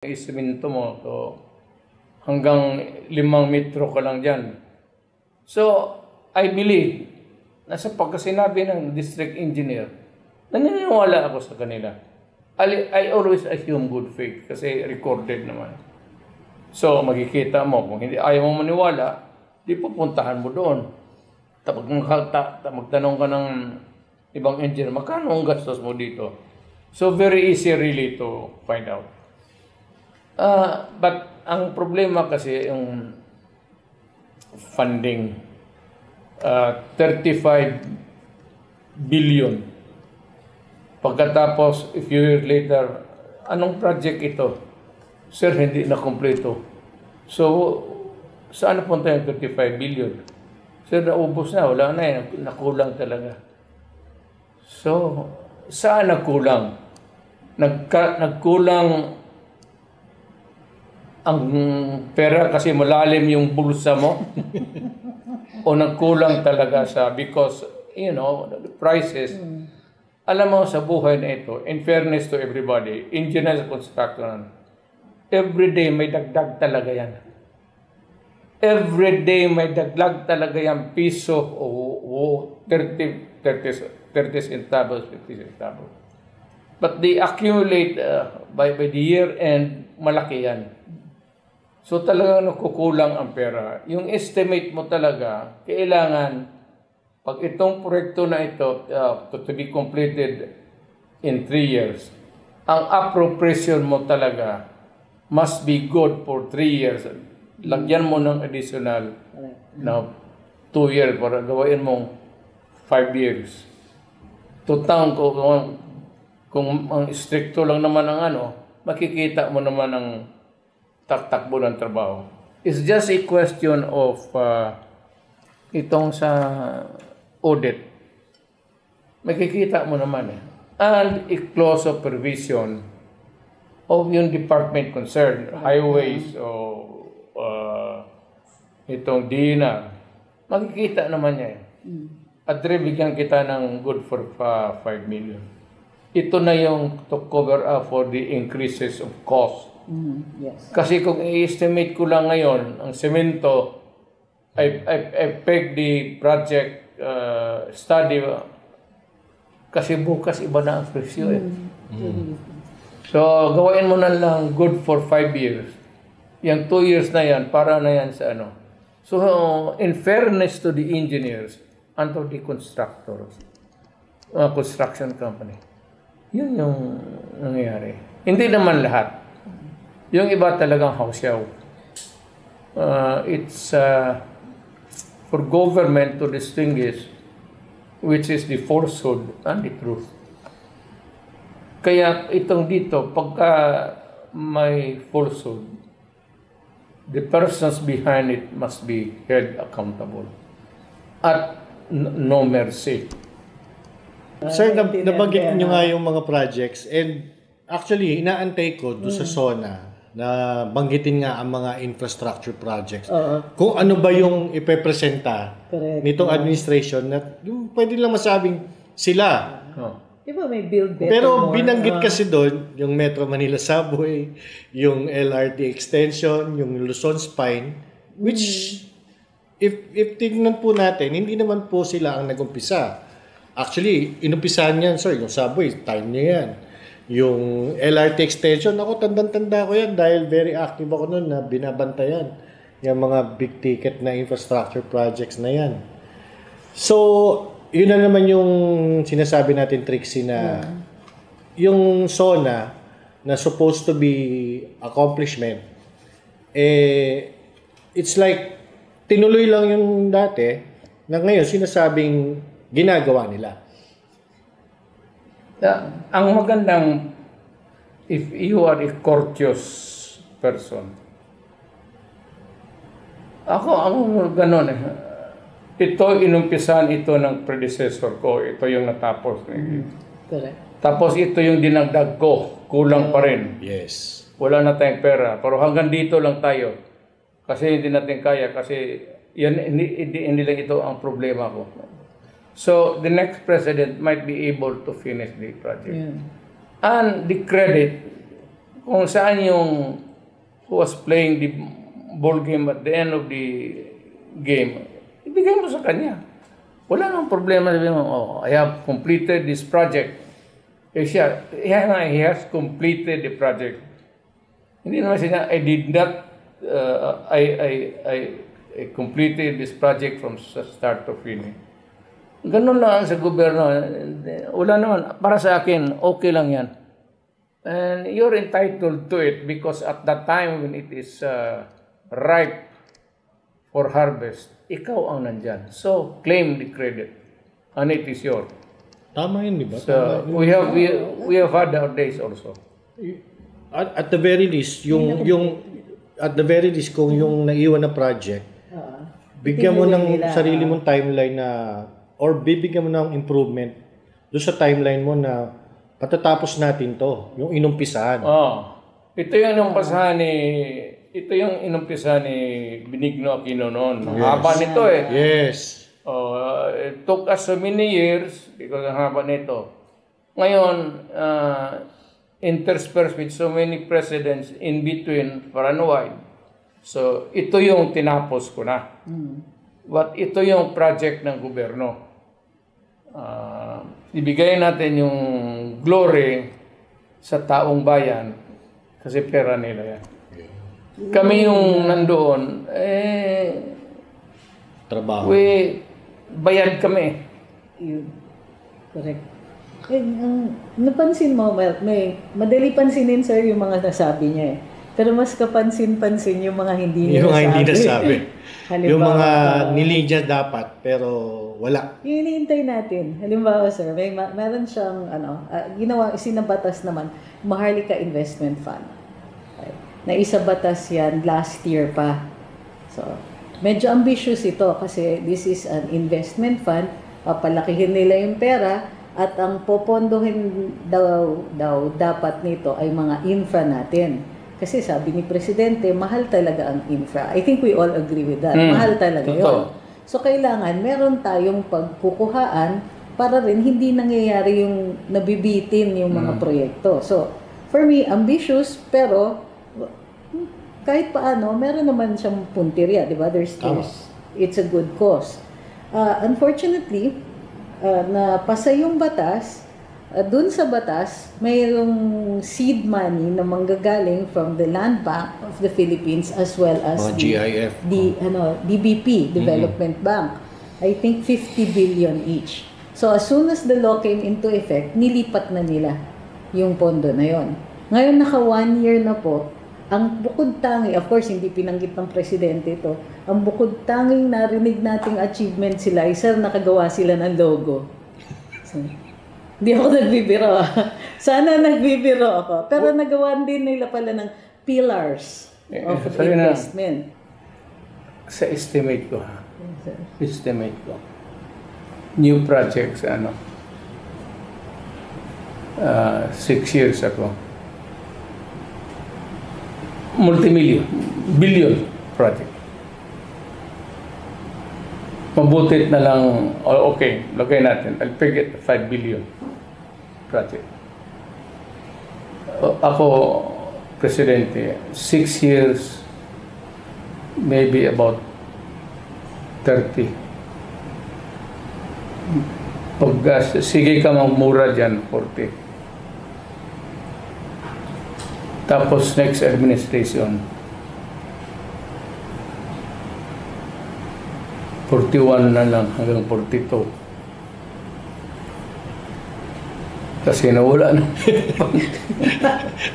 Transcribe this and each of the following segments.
Isiminto mo, so hanggang 5 metro ka lang dyan. So, I believe, nasa pagkasinabi ng district engineer, naniniwala ako sa kanila. I always assume good faith kasi recorded naman. So, makikita mo, kung hindi ayaw mo maniwala, di pupuntahan mo doon. Tapos magtanong ka ng ibang engineer, magkano ang gastos mo dito? So, very easy really to find out. But ang problema kasi yung funding, 35 billion. Pagkatapos, a few years later, anong project ito? Sir, hindi na kompleto. So, saan napunta yung 35 billion? Sir, naubos na, wala na eh, nakulang talaga. So, saan nagkulang? Nagkulang ang pera kasi malalim yung bulsa mo o nagkulang talaga sa because the prices. Alam mo sa buhay na ito, in fairness to everybody, engineers, construction, every day may dagdag talaga yan. Every day may dagdag talaga yan, piso o 30 centavos, 50 centavos. But they accumulate by the year and malaki yan. So talagang nakukulang ang pera. Yung estimate mo talaga, kailangan, pag itong proyekto na ito to be completed in 3 years, ang appropriation mo talaga must be good for 3 years. Lagyan mo ng additional na 2 years para gawain mong 5 years. Tutang kung ang stricto lang naman ang makikita mo naman ang takbo ng trabaho. It's just a question of itong sa audit. Makikita mo naman eh. And a clause of provision of yung department concerned, highways o itong DINA. Makikita naman niya eh. At bigyan kita ng good for 5 million. Ito na yung to cover up for the increases of cost. Yes. Kasi kung i-estimate ko lang ngayon, ang semento, I peg the project study, kasi bukas iba na ang presyo eh. So, gawain mo na lang good for 5 years. Yung 2 years na yan, para na yan sa So, in fairness to the engineers and to the constructors, construction company, yun yung nangyayari. Hindi naman lahat. Yung iba talagang hausyaw. It's for government to distinguish which is the falsehood and the truth. Kaya itong dito, pagka may falsehood, the persons behind it must be held accountable. At no mercy. Sir, nabanggit nyo nga yung mga projects and actually, inaantay ko doon sa SONA na banggitin nga ang mga infrastructure projects. Kung ano ba yung ipepresenta nitong administration na yung pwede lang masabing sila. Diba may build better Pero more, binanggit kasi doon yung Metro Manila Subway, yung LRT extension, yung Luzon Spine, which if tignan po natin, hindi naman po sila ang nag-umpisa. Actually, inumpisahan yan, sir, yung subway, time niya yan. Yung LRT extension, ako tandang-tanda ko yan dahil very active ako noon na binabantayan yung mga big ticket na infrastructure projects na yan. So, yun na naman yung sinasabi natin, Trixie, na yung SONA na supposed to be accomplishment, it's like tinuloy lang yung dati na ngayon sinasabing ginagawa nila. Ang magandang, if you are a courteous person, ako ganon eh. Ito, inumpisan ito ng predecessor ko. Ito yung natapos. Correct. Tapos ito yung dinagdag ko. Kulang pa rin. Yes. Wala na tayong pera. Pero hanggang dito lang tayo. Kasi hindi natin kaya. Kasi hindi lang ito ang problema ko. So, the next president might be able to finish the project. And the credit, kung saan yung who was playing the ball game at the end of the game, ibigay mo sa kanya. Wala nang problema. Sabi mo, oh, I have completed this project. Eh siya, he has completed the project. Hindi naman siya, I did not, I completed this project from start to finish. Ganun lang sa gobyerno. Wala naman. Para sa akin, okay lang yan. And you're entitled to it because at that time when it is ripe for harvest, ikaw ang nandyan. So, claim the credit. And it is yours. Tama yun, di ba? So, we have had our days also. At the very least, at the very least, kung yung naiwan na project, bigyan mo ng sarili mong timeline na, or bibigyan mo ng improvement doon sa timeline mo na patatapos natin to, yung inumpisahan. Ito yung inumpisahan ni Benigno Aquino noon. Yes. Haba nito eh. Yes. It took us so many years because ang haba nito. Ngayon, interspersed with so many presidents in between far and wide. So, ito yung tinapos ko na. But ito yung project ng gobyerno. Ibigay natin yung glory sa taong bayan kasi pera nila yan. Kami yung nandoon, Trabaho. Bayad kami. Yun. Correct. Napansin mo, madali pansinin sir yung mga nasabi niya eh. Pero mas kapansin-pansin yung mga hindi niya yung mga hindi nasabi. yung mga nilinya dapat, pero wala. Yung iniintay natin. Halimbawa sir, meron siyang sinabatas naman, Maharlika Investment Fund. Okay. Naisabatas yan last year pa. So, medyo ambitious ito kasi this is an investment fund. Papalakihin nila yung pera at ang popondohin daw dapat nito ay mga infra natin. Kasi sabi ni Presidente, mahal talaga ang infra. I think we all agree with that. Mahal talaga yun. So, kailangan meron tayong pagkukuhaan para rin hindi nangyayari yung nabibitin yung mga proyekto. So, for me, ambitious, pero kahit paano, meron naman siyang puntirya, di ba? It's a good cause. Unfortunately, napasa yung batas, dun sa batas, mayroong seed money na manggagaling from the Land Bank of the Philippines as well as GIF. DBP, Development Bank. I think 50 billion each. So as soon as the law came into effect, nilipat na nila yung pondo na yon. Ngayon naka 1 year na po, ang bukod tangi, of course hindi pinanggit ng Presidente ito, ang bukod tanging narinig nating achievement sila, sir, nakagawa sila ng logo. So, hindi ako nagbibiro. Sana nagbibiro ako. Pero nagawa din nila pala ng pillars of investment. Sa estimate ko, new projects, 6 years ago, billion project. Mabutit na lang, okay, lagay natin, I'll peg it 5 billion project. Ako, Presidente, 6 years, maybe about 30. Pag sige ka magmura dyan, 40. Tapos next administration, 41 na lang hanggang 42. Kasi nawala na.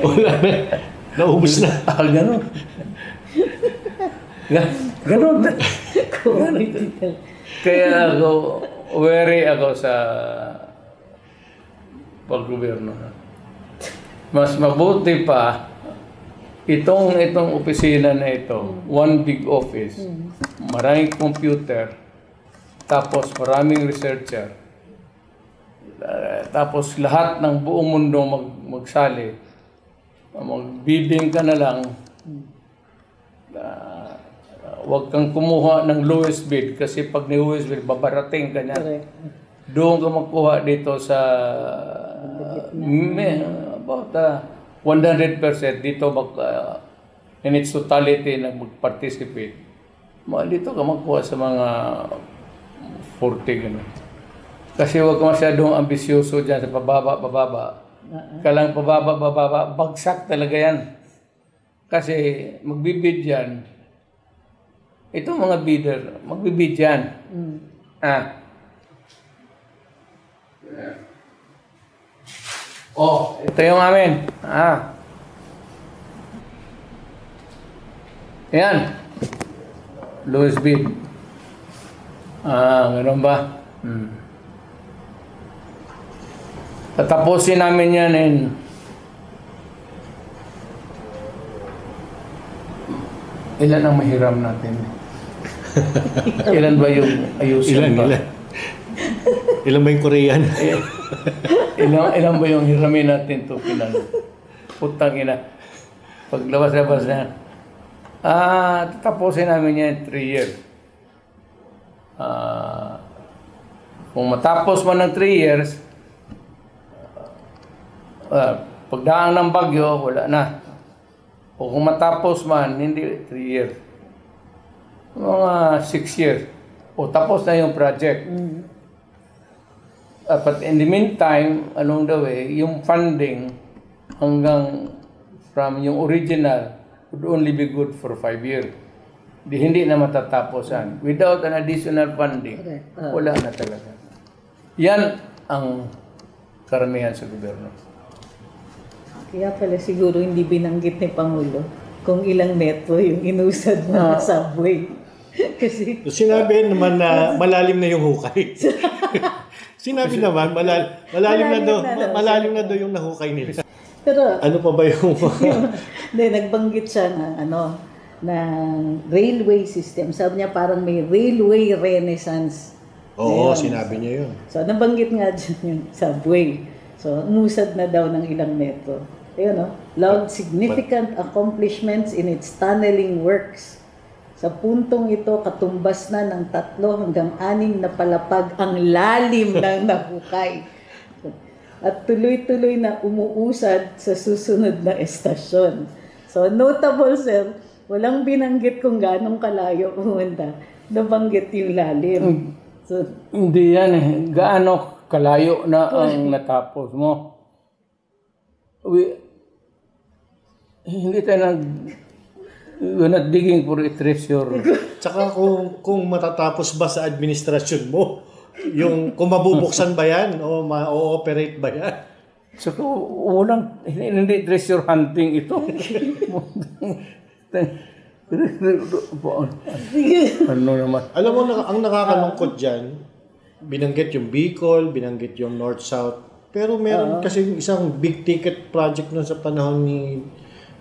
Wala na. Naubos na. Ganun. Ganun. Kaya ako, wary ako sa paggobyerno. Mas mabuti pa, itong opisina na ito, one big office, maraming computer, tapos maraming researcher, tapos lahat ng buong mundo magsali, magbibing ka na lang, huwag kang kumuha ng lowest bid kasi pag ni lowest bid, babarating ka niya. Doon ka magkuha dito sa about 100% dito in its totality na mag-participate, dito ka magkuha sa mga 40 ganun. Kasi huwag ka masyadong ambisyoso dyan sa pababa. Kalang pababa, bagsak talaga yan. Kasi magbibid yan. Itong mga bidder, magbibid yan. Ito yung amin. Yan. Lowest bid. Ganun ba? Tatapusin namin yan ilan ang mahiram natin? Ilan ba yung ayusin ba? Ilan ba yung Korean? ilan ba yung hiramin natin to putang ina. Paglabas-labas na. Tatapusin namin yan 3 years. Kung matapos man ng 3 years, pagdaang ng bagyo, wala na. O kung matapos man, hindi 3 years. Mga 6 years. O tapos na yung project. But in the meantime, along the way, yung funding hanggang from yung original would only be good for 5 years. Hindi na matataposan. Without an additional funding, wala na talaga. Yan ang karamihan sa gobyerno. Kaya pala siguro hindi binanggit ni Pangulo kung ilang metro yung inusad na subway. Kasi sinabi naman na malalim na yung hukay. Sinabi naman malalim na daw yung nahukay nila. Pero ano pa ba yung nagbanggit siya ng railway system. Sabi niya parang may railway renaissance. Oo, sinabi niya yun. So nabanggit nga dyan yung subway. So umusad na daw ng ilang metro. Ayun, loud significant accomplishments in its tunneling works. Sa puntong ito, katumbas na ng 3 hanggang 6 na palapag ang lalim ng nahukay. At tuloy-tuloy na umuusad sa susunod na estasyon. So notable, sir, walang binanggit kung ganong kalayo pumunta. Nabanggit yung lalim. So, hindi yan gaano kalayo na ang natapos mo. Hindi tayo we're not digging for a treasure. Tsaka kung matatapos ba sa administrasyon mo, yung kung mabubuksan ba yan o ma-ooperate ba yan? So, hindi treasure hunting ito. Ano naman? Alam mo, ang nakakalungkot dyan, binanggit yung Bicol, binanggit yung North-South, pero meron kasi isang big ticket project nun sa panahon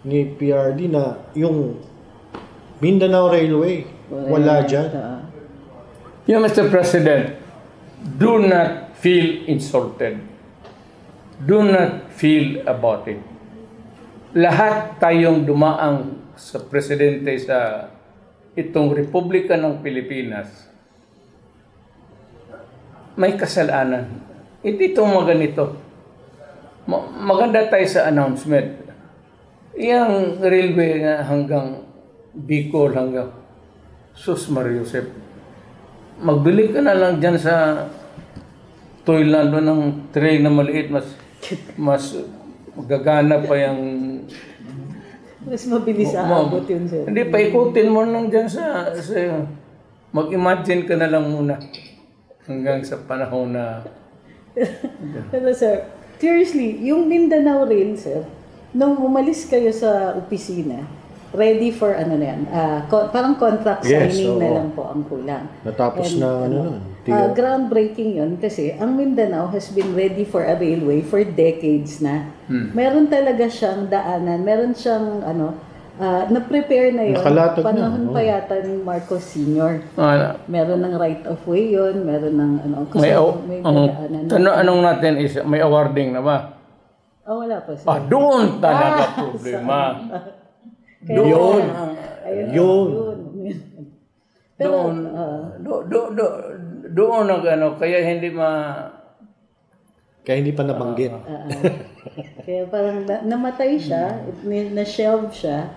ni PRD na yung Mindanao Railway. Wala dyan. Mr. President, do not feel insulted. Do not feel about it. Lahat tayong dumaang sa presidente sa itong Republika ng Pilipinas may kasalanan. Itong mga ganito. Maganda tayo sa announcement. Yang railway nga hanggang Bicol, hanggang Sus Mario Josep. Magbili ka na lang dyan sa Toyland ng train na maliit. Mas gagana pa yung mas mabilis aabot yun, sir. Hindi, paikutin mo lang dyan sa mag-imagine ka na lang muna hanggang sa panahon na pero sir, seriously, yung Mindanao Rail, sir, nung umalis kayo sa opisina, ready for parang contract signing na lang po ang kulang. Natapos groundbreaking yun kasi ang Mindanao has been ready for a railway for decades na. Meron talaga siyang daanan, meron siyang na-prepare na yun. Nakalatag panahon na. pa yata ni Marcos Sr. Meron ng right of way yun, meron ng may daanan. Anong natin is may awarding na ba? Wala pa sir. Doon talaga problema. Yun. Pero, doon kaya hindi kaya hindi pa nabanggit. Kaya parang namatay siya, na-shelve siya,